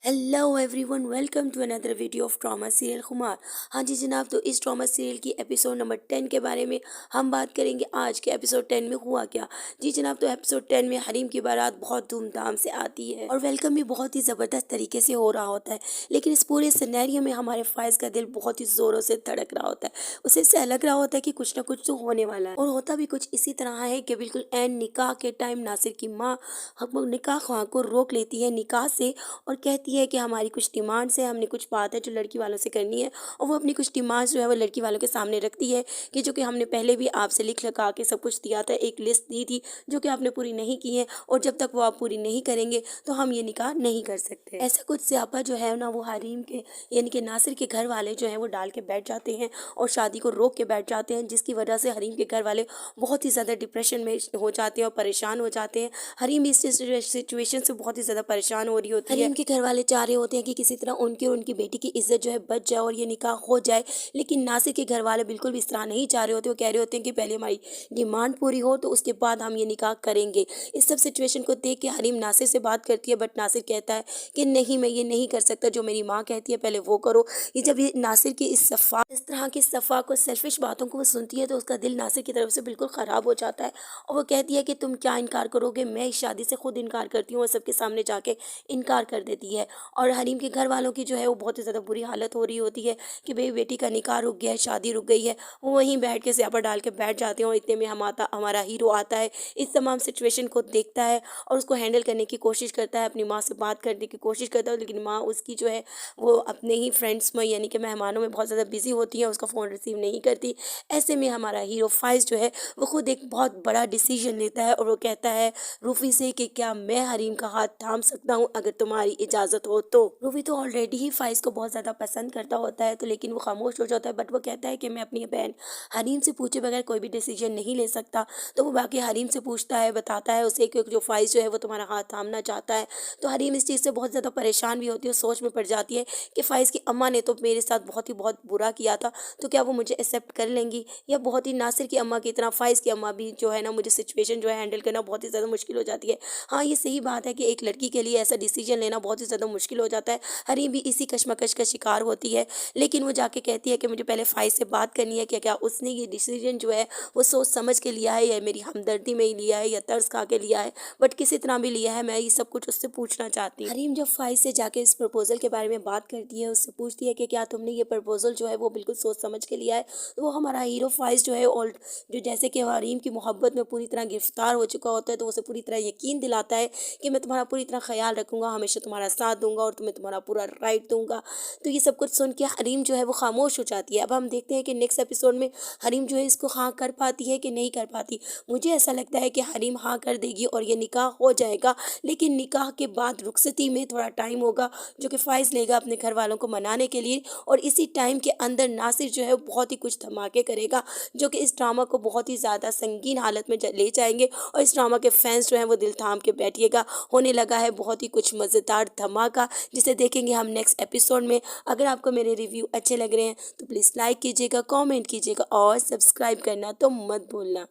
Hello everyone, welcome to another video of drama serial Khumar. हाँ जी जनाब, तो इस ड्रामा सीरियल की एपिसोड नंबर 10 के बारे में हम बात करेंगे। आज के एपिसोड 10 में हुआ क्या। जी जनाब, तो एपिसोड 10 में हरीम की बारात बहुत धूमधाम से आती है और वेलकम भी बहुत ही ज़बरदस्त तरीके से हो रहा होता है। लेकिन इस पूरे सिनेरियो में हमारे फायज़ का दिल बहुत ही ज़ोरों से धड़क रहा होता है। उसे इससे लग रहा होता है कि कुछ ना कुछ तो होने वाला है, और होता भी कुछ इसी तरह है कि बिल्कुल एंड निकाह के टाइम नासिर की माँ हम निकाह ख्वाह को रोक लेती है निकाह से और कहती है कि हमारी कुछ डिमांड्स है, हमने कुछ बात है जो लड़की वालों से करनी है। और वो अपनी कुछ डिमांड्स जो है वो लड़की वालों के सामने रखती है कि जो कि हमने पहले भी आपसे लिख लगा के सब कुछ दिया था, एक लिस्ट दी थी जो कि आपने पूरी नहीं की है, और जब तक वो आप पूरी नहीं करेंगे तो हम ये निकाह नहीं कर सकते। ऐसा कुछ स्यापा जो है ना वो हरीम के यानी कि नासिर के घर वाले जो है वो डाल के बैठ जाते हैं और शादी को रोक के बैठ जाते हैं, जिसकी वजह से हरीम के घर वाले बहुत ही ज़्यादा डिप्रेशन में हो जाते हैं और परेशान हो जाते हैं। हरीम इस सिचुएशन से बहुत ही ज़्यादा परेशान हो रही होती है। हरीम के घर वाले चाह रहे होते हैं कि किसी तरह उनकी और उनकी बेटी की इज्जत जो है बच जाए और ये निकाह हो जाए, लेकिन नासिर के घर वाले बिल्कुल भी इस तरह नहीं चाह रहे होते। वो कह रहे होते हैं कि पहले हमारी डिमांड पूरी हो तो उसके बाद हम ये निकाह करेंगे। इस सब सिचुएशन को देख के हरीम नासिर से बात करती है, बट नासिर कहता है कि नहीं, मैं ये नहीं कर सकता, जो मेरी माँ कहती है पहले वो करो। ये जब ये नासिर की इस तरह की सफ़ा को सेल्फिश बातों को वो सुनती है तो उसका दिल नासिर की तरफ से बिल्कुल ख़राब हो जाता है। और वो कहती है कि तुम क्या इनकार करोगे, मैं इस शादी से खुद इनकार करती हूँ, और सबके सामने जाके इनकार कर देती है। और हरीम के घर वालों की जो है वो बहुत ही ज़्यादा बुरी हालत हो रही होती है कि भाई बेटी का निकाह रुक गया है, शादी रुक गई है। वो वहीं बैठ के स्यापा डाल के बैठ जाते हैं, और इतने में हमारा हीरो आता है, इस तमाम सिचुएशन को देखता है और उसको हैंडल करने की कोशिश करता है, अपनी माँ से बात करने की कोशिश करता है। लेकिन माँ उसकी जो है वो अपने ही फ्रेंड्स में यानी कि मेहमानों में बहुत ज़्यादा बिजी होती है, उसका फ़ोन रिसीव नहीं करती। ऐसे में हमारा हीरो फाइज जो है वो खुद एक बहुत बड़ा डिसीजन लेता है और वो कहता है रूफी से कि क्या मैं हरीम का हाथ थाम सकता हूँ अगर तुम्हारी इजाज़त हो तो। रूफी तो ऑलरेडी ही फाइज को बहुत ज़्यादा पसंद करता होता है, तो लेकिन वो खामोश हो जाता है, बट वो कहता है कि मैं अपनी बहन हरीम से पूछे बगैर कोई भी डिसीजन नहीं ले सकता। तो वो बाकी हरीम से पूछता है, बताता है उसे कि जो फाइज जो है वो तुम्हारा हाथ थामना चाहता है। तो हरीम इस चीज़ से बहुत ज़्यादा परेशान भी होती है, सोच में पड़ जाती है कि फाइज की अम्मा ने तो मेरे साथ बहुत बुरा किया था, तो क्या वो मुझे एक्सेप्ट कर लेंगी, या बहुत ही नासिर की अम्मा की तरह फाइज की अम्मा भी जो है ना मुझे सिचुएशन जो है हैंडल करना बहुत ही ज़्यादा मुश्किल हो जाती है। हाँ, ये सही बात है कि एक लड़की के लिए ऐसा डिसीजन लेना बहुत ही ज़्यादा मुश्किल हो जाता है। हरीम भी इसी कशमकश का शिकार होती है, लेकिन वो जाके कहती है कि मुझे पहले फाइज से बात करनी है कि क्या उसने ये डिसीजन जो है वो सोच समझ के लिया है, या मेरी हमदर्दी में ही लिया है, या तरस खा के लिया है, बट किसी तरह भी लिया है, मैं ये सब कुछ उससे पूछना चाहती हूँ। हरीम जब फाइज से जाके इस प्रपोजल के बारे में बात करती है, उससे पूछती है कि क्या तुमने ये प्रपोजल जो है वो बिल्कुल सोच समझ के लिया है। तो वो हमारा हीरो फाइज जो है और जो जैसे कि हरीम की मोहब्बत में पूरी तरह गिरफ्तार हो चुका होता है, तो उसे पूरी तरह यकीन दिलाता है कि मैं तुम्हारा पूरी तरह ख्याल रखूंगा, हमेशा तुम्हारा साथ दूंगा और तुम्हें तुम्हारा पूरा राइट दूंगा। तो ये सब कुछ सुन के हरीम जो है वो खामोश हो जाती है। अब हम देखते हैं कि नेक्स्ट एपिसोड में हरीम जो है इसको हाँ कर पाती है कि नहीं कर पाती। मुझे ऐसा लगता है कि हरीम हाँ कर देगी और ये निकाह हो जाएगा, लेकिन निकाह के बाद रुखसती में थोड़ा टाइम होगा जो कि फाइज लेगा अपने घर वालों को मनाने के लिए, और इसी टाइम के अंदर नासिर जो है वो बहुत ही कुछ धमाके करेगा जो कि इस ड्रामा को बहुत ही ज़्यादा संगीन हालत में ले जाएंगे, और इस ड्रामा के फैंस जो हैं वो दिल थाम के बैठिएगा। होने लगा है बहुत ही कुछ मज़ेदार धमाका, जिसे देखेंगे हम नेक्स्ट एपिसोड में। अगर आपको मेरे रिव्यू अच्छे लग रहे हैं तो प्लीज़ लाइक कीजिएगा, कमेंट कीजिएगा और सब्सक्राइब करना तो मत भूलना।